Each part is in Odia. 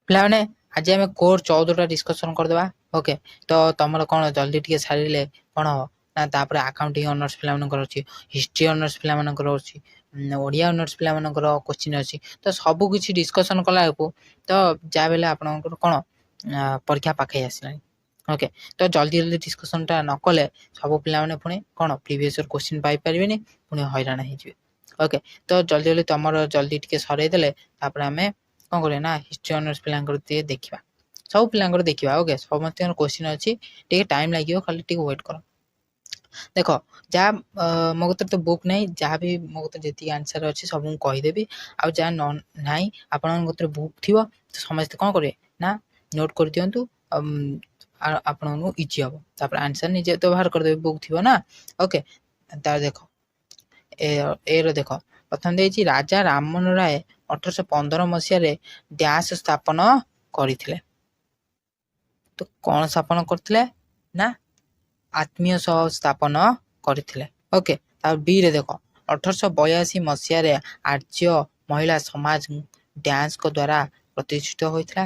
ପିଲାମାନେ ଆଜି ଆମେ କୋର୍ 14ଟା ଡିସ୍କସନ୍ କରିଦେବା। ଓକେ, ତ ତମର କ'ଣ ଜଲ୍ଦି ଟିକେ ସାରିଲେ କ'ଣ ହବ ନା ତାପରେ ଆକାଉଣ୍ଟିଂ ଅନର୍ସ ପିଲାମାନଙ୍କର ଅଛି, ହିଷ୍ଟ୍ରି ଅନର୍ସ ପିଲାମାନଙ୍କର ଅଛି, ଓଡ଼ିଆ ଅନର୍ସ ପିଲାମାନଙ୍କର କୋଶ୍ଚିନ୍ ଅଛି। ତ ସବୁ କିଛି ଡିସ୍କସନ୍ କଲା ବେଳକୁ ତ ଯାହା ବି ହେଲେ ଆପଣଙ୍କର କ'ଣ ପରୀକ୍ଷା ପାଖେଇ ଆସିଲାଣି। ଓକେ, ତ ଜଲ୍ଦି ଜଲ୍ଦି ଡିସ୍କସନ୍ଟା ନ କଲେ ସବୁ ପିଲାମାନେ ପୁଣି କ'ଣ ପ୍ରିଭିୟସ୍ ଇୟର୍ କୋଶ୍ଚିନ୍ ପାଇପାରିବେନି, ପୁଣି ହଇରାଣ ହେଇଯିବେ। ଓକେ, ତ ଜଲ୍ଦି ଜଲ୍ଦି ତମର ଜଲ୍ଦି ଟିକେ ସରେଇ ଦେଲେ ତାପରେ ଆମେ କ'ଣ କରିବା ନା ହିଷ୍ଟ୍ରି ଅନର୍ସ ପିଲାଙ୍କର ଟିକେ ଦେଖିବା, ସବୁ ପିଲାଙ୍କର ଦେଖିବା। ଓକେ, ସମସ୍ତଙ୍କର କୋଶ୍ଚିନ୍ ଅଛି, ଟିକେ ଟାଇମ୍ ଲାଗିବ, ଖାଲି ଟିକେ ୱେଟ୍ କର। ଦେଖ, ଯାହା ମୋ କତିରେ ତ ବୁକ୍ ନାହିଁ, ଯାହା ବି ମୋ କତିରେ ଯେତିକି ଆନ୍ସର୍ ଅଛି ସବୁ ମୁଁ କହିଦେବି। ଆଉ ଯାହା ନାହିଁ ଆପଣଙ୍କ କତିରେ ବୁକ୍ ଥିବ ତ ସମସ୍ତେ କ'ଣ କରିବେ ନା ନୋଟ୍ କରିଦିଅନ୍ତୁ, ଆପଣଙ୍କୁ ଇଜି ହେବ। ତାପରେ ଆନ୍ସର୍ ନିଜେ ତ ବାହାର କରିଦେବେ, ବୁକ୍ ଥିବ ନା। ଓକେ, ତାର ଦେଖ ଏର ଦେଖ ପ୍ରଥମେ ଦେଇଛି ରାଜା ରାମମୋହନ ରାୟ 1815 ମସିହାରେ ଡ୍ୟାସ୍ ସ୍ଥାପନ କରିଥିଲେ। ତ କ'ଣ ସ୍ଥାପନ କରିଥିଲେ ନା ଆତ୍ମୀୟ ସହ ସ୍ଥାପନ କରିଥିଲେ। ଓକେ, ତାପରେ ବିରେ ଦେଖ 1882 ମସିହାରେ ଆର୍ଯ୍ୟ ମହିଳା ସମାଜ ଡ୍ୟାନ୍ସଙ୍କ ଦ୍ୱାରା ପ୍ରତିଷ୍ଠିତ ହୋଇଥିଲା।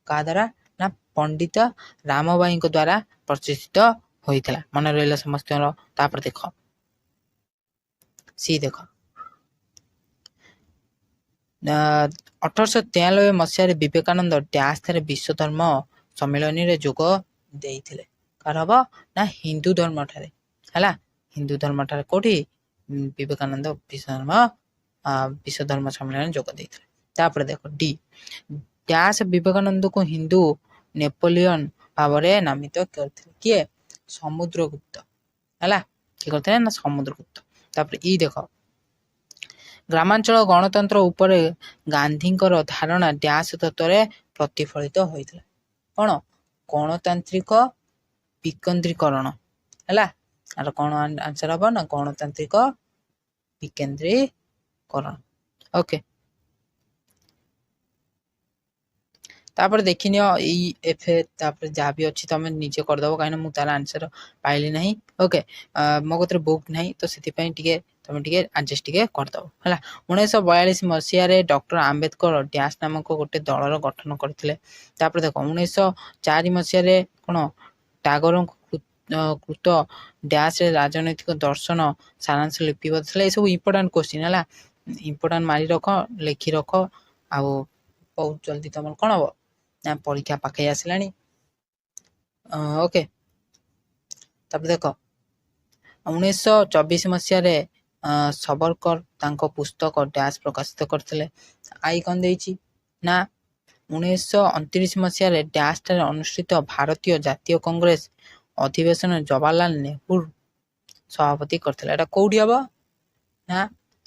କାହା ଦ୍ୱାରା ନା ପଣ୍ଡିତ ରାମବାଇଙ୍କ ଦ୍ୱାରା ପ୍ରତିଷ୍ଠିତ ହୋଇଥିଲା। ମନେ ରହିଲା ସମସ୍ତଙ୍କର। ତାପରେ ଦେଖ ସି ଦେଖ 1893 ମସିହାରେ ବିବେକାନନ୍ଦ ଡ୍ୟାସ୍ ଠାରେ ବିଶ୍ୱ ଧର୍ମ ସମ୍ମିଳନୀରେ ଯୋଗ ଦେଇଥିଲେ। କାହାର ହବ ନା ହିନ୍ଦୁ ଧର୍ମ ଠାରେ ହେଲା, ହିନ୍ଦୁ ଧର୍ମ ଠାରେ କୋଉଠି ବିବେକାନନ୍ଦ ବିଶ୍ୱ ଧର୍ମ ସମ୍ମିଳନୀ ଯୋଗ ଦେଇଥିଲେ। ତାପରେ ଦେଖ ଡି ଡ୍ୟାସ୍ ବିବେକାନନ୍ଦକୁ ହିନ୍ଦୁ ନେପୋଲିୟନ ଭାବରେ ନାମିତ କରିଥିଲେ। କିଏ? ସମୁଦ୍ରଗୁପ୍ତ ହେଲା, କିଏ କରିଥିଲେ ନା ସମୁଦ୍ରଗୁପ୍ତ। ତାପରେ ଇ ଦେଖ ଗ୍ରାମାଞ୍ଚଳ ଗଣତନ୍ତ୍ର ଉପରେ ଗାନ୍ଧୀଙ୍କର ଧାରଣା ଡ୍ୟାସ୍ ତତ୍ତ୍ୱରେ ପ୍ରତିଫଳିତ ହୋଇଥିଲା। କ'ଣ? ଗଣତାନ୍ତ୍ରିକ ବିକେନ୍ଦ୍ରୀକରଣ ହେଲା, ଆର କ'ଣ ଆନ୍ସର୍ ହବ ନା ଗଣତାନ୍ତ୍ରିକ ବିକେନ୍ଦ୍ରୀକରଣ। ଓକେ, ତାପରେ ଦେଖିନିଅ ଏଇ ଏଫ୍ ତାପରେ ଯାହା ବି ଅଛି ତମେ ନିଜେ କରିଦେବ, କାହିଁକିନା ମୁଁ ତାର ଆନ୍ସର୍ ପାଇଲି ନାହିଁ। ଓକେ, ମୋ କତିରେ ବୁକ୍ ନାହିଁ, ତ ସେଥିପାଇଁ ତମେ ଟିକେ ଆଡ଼ଜଷ୍ଟ ଟିକେ କରିଦେବ ହେଲା। 1942 ମସିହାରେ ଡକ୍ଟର ଆମ୍ବେଦକର ଡ୍ୟାସ୍ ନାମକ ଗୋଟେ ଦଳର ଗଠନ କରିଥିଲେ। ତାପରେ ଦେଖ 1904 ମସିହାରେ କ'ଣ ଟାଗୋରଙ୍କ କୃତ ଡ୍ୟାସ୍ରେ ରାଜନୈତିକ ଦର୍ଶନ ସାରାଂଶ ଲିପିବଦ୍ଧ ଥିଲା। ଏସବୁ ଇମ୍ପୋର୍ଟାଣ୍ଟ କୋଶ୍ଚିନ୍ ହେଲା, ଇମ୍ପୋର୍ଟାଣ୍ଟ ମାରି ରଖ, ଲେଖି ରଖ। ଆଉ ବହୁତ ଜଲ୍ଦି ତମର କ'ଣ ହବ ନା ପରୀକ୍ଷା ପାଖେଇ ଆସିଲାଣି। ଓକେ, ତାପରେ ଦେଖ 1924 ମସିହାରେ ସବରକର ତାଙ୍କ ପୁସ୍ତକ ଡ୍ୟାସ୍ ପ୍ରକାଶିତ କରିଥିଲେ। ଆଇ କ'ଣ ଦେଇଛି ନା 1929 ମସିହାରେ ଡ୍ୟାସ୍ ଠାରେ ଅନୁଷ୍ଠିତ ଭାରତୀୟ ଜାତୀୟ କଂଗ୍ରେସ ଅଧିବେଶନରେ ଜବାହରଲାଲ ନେହେରୁ ସଭାପତି କରିଥିଲେ। ଏଇଟା କୋଉଠି ହବ ନା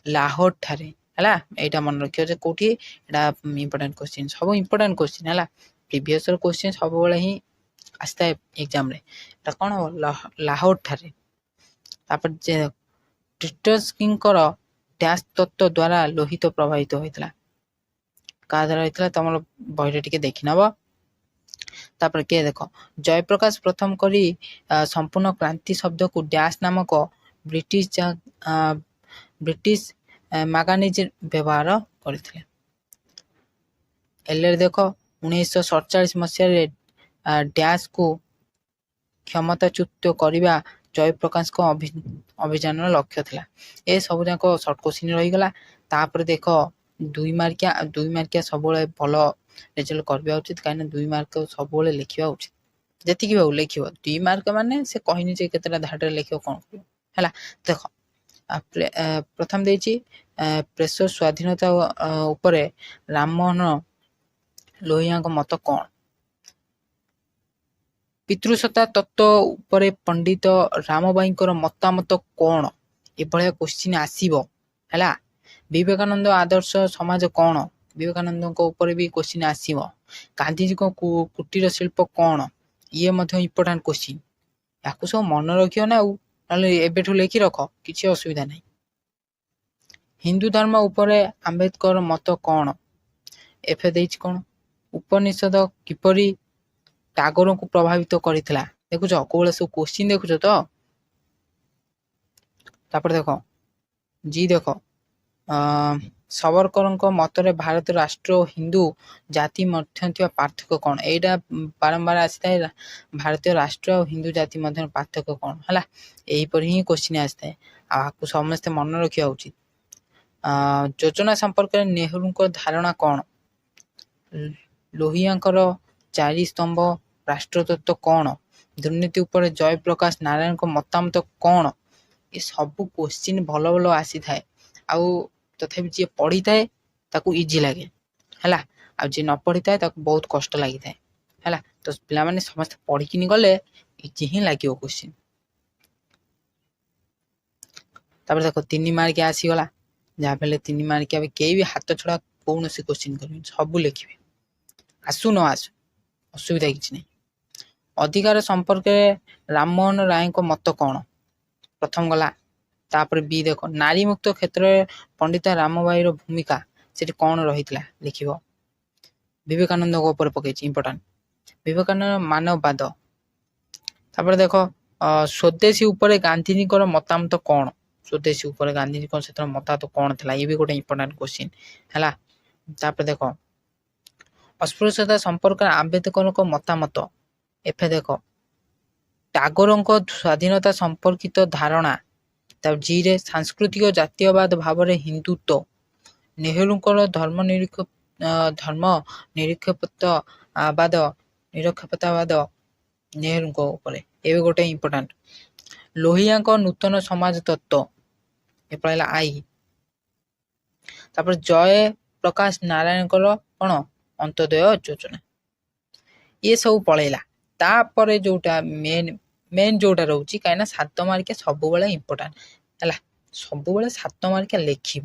ଲାହୋର ଠାରେ ହେଲା। ଏଇଟା ମନେ ରଖିବ ଯେ କୋଉଠି, ଏଇଟା ଇମ୍ପୋର୍ଟାଣ୍ଟ କୋଶ୍ଚିନ୍, ସବୁ ଇମ୍ପୋର୍ଟାଣ୍ଟ କୋଶ୍ଚିନ୍ ହେଲା। ପ୍ରିଭିୟସ୍ ଇୟର୍ କୋଶ୍ଚିନ୍ ସବୁବେଳେ ହିଁ ଆସିଥାଏ ଏକ୍ଜାମ୍ରେ। ଏଇଟା କ'ଣ ହବ ଲାହୋର ଠାରେ। ତାପରେ ଯେ ଟ୍ରିଟସ୍କିଙ୍କର ଡ୍ୟାସ୍ ତତ୍ତ୍ୱ ଦ୍ୱାରା ଲୋହିତ ପ୍ରଭାବିତ ହୋଇଥିଲା। କାହା ଦ୍ୱାରା ହେଇଥିଲା ତମର ବହିରେ ଟିକେ ଦେଖିନେବ। ତାପରେ କିଏ ଦେଖ ଜୟପ୍ରକାଶ ପ୍ରଥମ କରି ସମ୍ପୂର୍ଣ୍ଣ କ୍ରାନ୍ତି ଶବ୍ଦକୁ ଡ୍ୟାସ୍ ନାମକ ବ୍ରିଟିଶ ମାଗାଜିନ୍ ବ୍ୟବହାର କରିଥିଲେ। ଏଲରେ ଦେଖ 1947 ମସିହାରେ ଡ୍ୟାସ୍କୁ କ୍ଷମତାଚ୍ୟୁତ କରିବା ଜୟପ୍ରକାଶଙ୍କ ଅଭିଯାନର ଲକ୍ଷ୍ୟ ଥିଲା। ଏ ସବୁ ଯାକ ସର୍ଟ କୋଶ୍ଚିନ୍ ରହିଗଲା। ତାପରେ ଦେଖ 2 ମାର୍କିଆ ସବୁବେଳେ ଭଲ ରେଜଲ୍ଟ କରିବା ଉଚିତ, କାହିଁକିନା 2 ମାର୍କ ସବୁବେଳେ ଲେଖିବା ଉଚିତ। ଯେତିକି ବି ହଉ ଲେଖିବ, 2 ମାର୍କ ମାନେ ସେ କହିନି ଯେ କେତେଟା ଧାଡ଼ିରେ ଲେଖିବ କ'ଣ କରିବ ହେଲା। ଦେଖ ପ୍ରଥମ ଦେଇଛି ପ୍ରେସର ସ୍ୱାଧୀନତା ଉପରେ ରାମମୋହନ ଲୋହିଆଙ୍କ ମତ କ'ଣ? ପିତୃସତ୍ତା ତତ୍ତ୍ୱ ଉପରେ ପଣ୍ଡିତ ରାମବାଇଙ୍କର ମତାମତ କ'ଣ? ଏଭଳିଆ କୋଶ୍ଚିନ୍ ଆସିବ ହେଲା। ବିବେକାନନ୍ଦ ଆଦର୍ଶ ସମାଜ କ'ଣ? ବିବେକାନନ୍ଦଙ୍କ ଉପରେ ବି କୋଶ୍ଚିନ୍ ଆସିବ। ଗାନ୍ଧୀଜୀଙ୍କ କୁଟୀର ଶିଳ୍ପ କ'ଣ? ଇଏ ମଧ୍ୟ ଇମ୍ପୋର୍ଟାଣ୍ଟ କୋଶ୍ଚିନ୍। ୟାକୁ ସବୁ ମନେ ରଖିବ ନା, ଆଉ ନହେଲେ ଏବେଠୁ ଲେଖି ରଖ, କିଛି ଅସୁବିଧା ନାହିଁ। ହିନ୍ଦୁ ଧର୍ମ ଉପରେ ଆମ୍ବେଦକର ମତ କ'ଣ? ଏଫେ ଦେଇଛି କ'ଣ? ଉପନିଷଦ କିପରି ଟାଗୋରଙ୍କୁ ପ୍ରଭାବିତ କରିଥିଲା? ଦେଖୁଛ କୋଉଭଳିଆ ସବୁ କୋଶ୍ଚିନ୍ ଦେଖୁଛ ତ। ତାପରେ ଦେଖ ଜି ଦେଖ ସାବରକରଙ୍କ ମତରେ ଭାରତୀୟ ରାଷ୍ଟ୍ର ଓ ହିନ୍ଦୁ ଜାତି ମଧ୍ୟରେ ଥିବା ପାର୍ଥକ୍ୟ କ'ଣ? ଏଇଟା ବାରମ୍ବାର ଆସିଥାଏ। ଭାରତୀୟ ରାଷ୍ଟ୍ର ଆଉ ହିନ୍ଦୁ ଜାତି ମଧ୍ୟରେ ପାର୍ଥକ୍ୟ କ'ଣ ହେଲା, ଏହିପରି ହିଁ କୋଶ୍ଚିନ୍ ଆସିଥାଏ। ଆଉ ଆକୁ ସମସ୍ତେ ମନେ ରଖିବା ଉଚିତ। ଯୋଜନା ସମ୍ପର୍କରେ ନେହେରୁଙ୍କ ଧାରଣା କ'ଣ? ଲୋହିଆଙ୍କର 4 ସ୍ତମ୍ଭ ରାଷ୍ଟ୍ରତତ୍ତ୍ୱ କ'ଣ? ଦୁର୍ନୀତି ଉପରେ ଜୟପ୍ରକାଶ ନାରାୟଣଙ୍କ ମତାମତ କ'ଣ? ଏ ସବୁ କୋଶ୍ଚିନ୍ ଭଲ ଭଲ ଆସିଥାଏ। ଆଉ ତଥାପି ଯିଏ ପଢ଼ିଥାଏ ତାକୁ ଇଜି ଲାଗେ ହେଲା, ଆଉ ଯିଏ ନ ପଢ଼ିଥାଏ ତାକୁ ବହୁତ କଷ୍ଟ ଲାଗିଥାଏ ହେଲା। ତ ପିଲାମାନେ ସମସ୍ତେ ପଢ଼ିକିନି ଗଲେ ଇଜି ହିଁ ଲାଗିବ କୋଶ୍ଚିନ୍। ତାପରେ ଦେଖ 3 ମାର୍କିଆ ଆସିଗଲା। ଯାହା ହେଲେ 3 ମାର୍କିଆ କେହି ବି ହାତ ଛଡ଼ା କୌଣସି କୋଶ୍ଚିନ୍ କରିବେନି, ସବୁ ଲେଖିବେ, ଆସୁ ନ ଆସୁ ଅସୁବିଧା କିଛି ନାହିଁ। ଅଧିକାର ସମ୍ପର୍କରେ ରାମମୋହନ ରାୟଙ୍କ ମତ କ'ଣ? ପ୍ରଥମ ଗଲା। ତାପରେ ବି ଦେଖ, ନାରୀ ମୁକ୍ତ କ୍ଷେତ୍ରରେ ପଣ୍ଡିତ ରାମବାଇର ଭୂମିକା ସେଠି କ'ଣ ରହିଥିଲା ଲେଖିବ। ବିବେକାନନ୍ଦଙ୍କ ଉପରେ ପକେଇଛି, ଇମ୍ପୋର୍ଟାଣ୍ଟ। ବିବେକାନନ୍ଦ ମାନବବାଦ। ତାପରେ ଦେଖ, ସ୍ୱଦେଶୀ ଉପରେ ଗାନ୍ଧୀଜୀଙ୍କର ମତାମତ କ'ଣ? ସ୍ୱଦେଶୀ ଉପରେ ଗାନ୍ଧୀଜୀଙ୍କ ସେଥିରେ ମତାମତ କ'ଣ ଥିଲା, ଇଏ ବି ଗୋଟେ ଇମ୍ପୋର୍ଟାଣ୍ଟ କୋଶ୍ଚିନ୍ ହେଲା। ତାପରେ ଦେଖ, ଅସ୍ପୃଶ୍ୟତା ସମ୍ପର୍କରେ ଆମ୍ବେଦକରଙ୍କ ମତାମତ। ଏଫେ ଦେଖ, ଟାଗୋରଙ୍କ ସ୍ୱାଧୀନତା ସମ୍ପର୍କିତ ଧାରଣା। ତାପରେ ଜିରେ, ସାଂସ୍କୃତିକ ଜାତୀୟବାଦ ଭାବରେ ହିନ୍ଦୁତ୍ୱ। ନେହେରୁଙ୍କର ଧର୍ମ ନିରକ୍ଷେପତାବାଦ ନେହେରୁଙ୍କ ଉପରେ, ଏବେ ଗୋଟେ ଇମ୍ପୋର୍ଟାଣ୍ଟ। ଲୋହିଆଙ୍କ ନୂତନ ସମାଜ ତତ୍ତ୍ୱ, ଏ ପଳେଇଲା ଆଇ। ତାପରେ ଜୟ ପ୍ରକାଶ ନାରାୟଣଙ୍କର କ'ଣ? ଅନ୍ତୋଦୟ ଯୋଜନା। ଇଏ ସବୁ ପଳେଇଲା। ତାପରେ ଯୋଉଟା ମେନ୍ ଯୋଉଟା ରହୁଛି, କାହିଁକିନା 7 ମାର୍କିଆ ସବୁବେଳେ ଇମ୍ପୋର୍ଟାଣ୍ଟ ହେଲା, ସବୁବେଳେ 7 ମାର୍କିଆ ଲେଖିବ,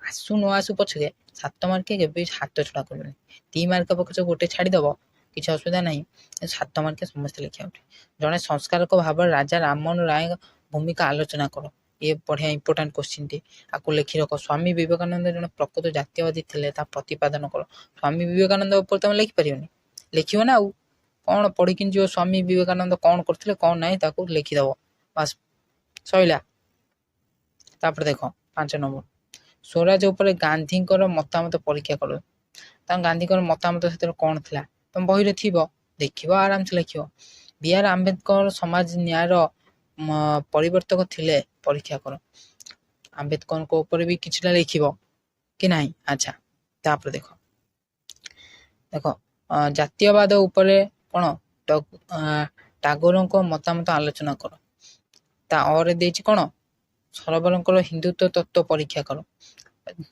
ଆସୁ ନ ଆସୁ ପଛକେ 7 ମାର୍କିଆ କେବେ ହାତ ଛଡ଼ା କରିବନି। 3 ମାର୍କିଆ ପଛେ ଗୋଟେ ଛାଡ଼ିଦବ, କିଛି ଅସୁବିଧା ନାହିଁ, 7 ମାର୍କିଆ ସମସ୍ତେ ଲେଖିବା ଉଠିବ। ଜଣେ ସଂସ୍କାରକ ଭାବରେ ରାଜା ରାମମୋହନ ରାୟଙ୍କ ଭୂମିକା ଆଲୋଚନା କର। ଏ ବଢ଼ିଆ ଇମ୍ପୋର୍ଟାଣ୍ଟ କୋଶ୍ଚିନ୍ଟି, ଆକୁ ଲେଖି ରଖ। ସ୍ୱାମୀ ବିବେକାନନ୍ଦ ଜଣେ ପ୍ରକୃତ ଜାତୀୟବାଦୀ ଥିଲେ, ତା ପ୍ରତିପାଦନ କର। ସ୍ୱାମୀ ବିବେକାନନ୍ଦ ଉପରେ ତମେ ଲେଖିପାରିବନି, ଲେଖିବ ନା। ଆଉ କ'ଣ ପଢ଼ିକିନି ଯିବ, ସ୍ୱାମୀ ବିବେକାନନ୍ଦ କ'ଣ କରୁଥିଲେ କ'ଣ ନାହିଁ ତାକୁ ଲେଖିଦେବ, ବାସ୍ ସଇଲା। ତାପରେ ଦେଖ 5 ନମ୍ବର, ସ୍ୱରାଜ ଉପରେ ଗାନ୍ଧୀଙ୍କର ମତାମତ ପରୀକ୍ଷା କର। ତାଙ୍କ ଗାନ୍ଧୀଙ୍କର ମତାମତ ସେଥିରେ କ'ଣ ଥିଲା, ତମ ବହିରେ ଥିବ, ଦେଖିବ, ଆରାମସେ ଲେଖିବ। ବି.ଆର୍. ଆମ୍ବେଦକର ସମାଜ ନ୍ୟାୟର ପରିବର୍ତ୍ତକ ଥିଲେ, ପରୀକ୍ଷା କର। ଆମ୍ବେଦକରଙ୍କ ଉପରେ ବି କିଛିଟା ଲେଖିବ କି ନାହିଁ। ଆଚ୍ଛା, ତାପରେ ଦେଖ ଜାତୀୟବାଦ ଉପରେ କ'ଣ? ଟାଗୋରଙ୍କ ମତାମତ ଆଲୋଚନା କର। ତା ଅରେ ଦେଇଛି କ'ଣ? ସରବରଙ୍କର ହିନ୍ଦୁତ୍ୱ ତତ୍ତ୍ୱ ପରୀକ୍ଷା କର।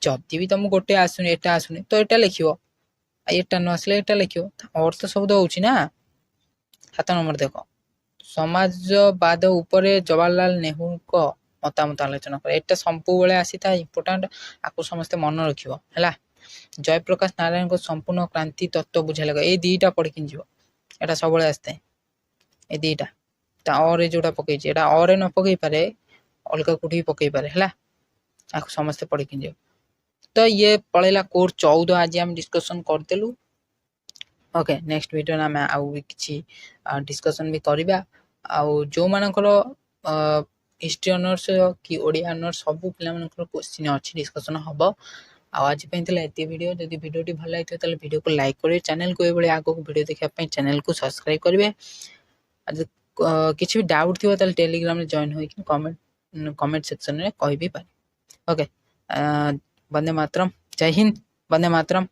ଯଦି ବି ତମକୁ ଗୋଟେ ଆସୁନି, ଏଟା ଆସୁନି, ତ ଏଟା ଲେଖିବ, ଆଉ ଏଟା ନ ଆସିଲେ ଏଟା ଲେଖିବ। ଅର୍ଥ ସବୁ ଦେଉଛି ନା। 7 ନମ୍ବର ଦେଖ, ସମାଜବାଦ ଉପରେ ଜବାହରଲାଲ ନେହେରୁଙ୍କ ମତାମତ ଆଲୋଚନା କର। ଏଟା ସବୁବେଳେ ଆସିଥାଏ, ଇମ୍ପୋର୍ଟାଣ୍ଟ, ଆକୁ ସମସ୍ତେ ମନେ ରଖିବ ହେଲା। ଜୟପ୍ରକାଶ ନାରାୟଣଙ୍କ ସମ୍ପୂର୍ଣ୍ଣ କ୍ରାନ୍ତି ତତ୍ତ୍ୱ ବୁଝାଇଲା, ଏଇ 2ଟା ପଢ଼ିକି ଯିବ, ଏଟା ସବୁବେଳେ ଆସିଥାଏ, ଏ 2ଟା। ତା ଅରେ ଯୋଉଟା ପକେଇଛି, ଏଟା ଅରେ ନ ପକେଇ ପାରେ, ଅଲଗା କୋଉଠି ପକେଇ ପାରେ ହେଲା, ଆକୁ ସମସ୍ତେ ପଢ଼ିକି ଯିବ। ତ ଇଏ ପଳେଇଲା କୋର୍ସ 14, ଆଜି ଆମେ ଡିସ୍କସନ୍ କରିଦେଲୁ। ଓକେ, ନେକ୍ସଟ ଭିଡ଼ିଓରେ ଆମେ ଆଉ କିଛି ଡିସ୍କସନ୍ ବି କରିବା। ଆଉ ଯେଉଁମାନଙ୍କର ହିଷ୍ଟ୍ରି ଅନର୍ସ କି ଓଡ଼ିଆ ଅନର୍ସ ସବୁ ପିଲାମାନଙ୍କର କୋଶ୍ଚିନ୍ ଅଛି, ଡିସ୍କସନ୍ ହେବ। ଆଉ ଆଜି ପାଇଁ ଥିଲା ଏତେ ଭିଡ଼ିଓ। ଯଦି ଭିଡ଼ିଓଟି ଭଲ ଲାଗିଥିବ ତାହେଲେ ଭିଡ଼ିଓକୁ ଲାଇକ୍ କରିବେ, ଚ୍ୟାନେଲକୁ ଏଇଭଳି ଆଗକୁ ଭିଡ଼ିଓ ଦେଖିବା ପାଇଁ ଚ୍ୟାନେଲକୁ ସବସ୍କ୍ରାଇବ୍ କରିବେ। କିଛି ବି ଡାଉଟ୍ ଥିବ ତାହେଲେ ଟେଲିଗ୍ରାମରେ ଜଏନ୍ ହୋଇକି କମେଣ୍ଟ ସେକ୍ସନରେ କହିବି ପାରେ। ଓକେ, ବନ୍ଦେ ମାତରମ୍, ଜୟ ହିନ୍ଦ, ବନ୍ଦେ ମାତରମ୍।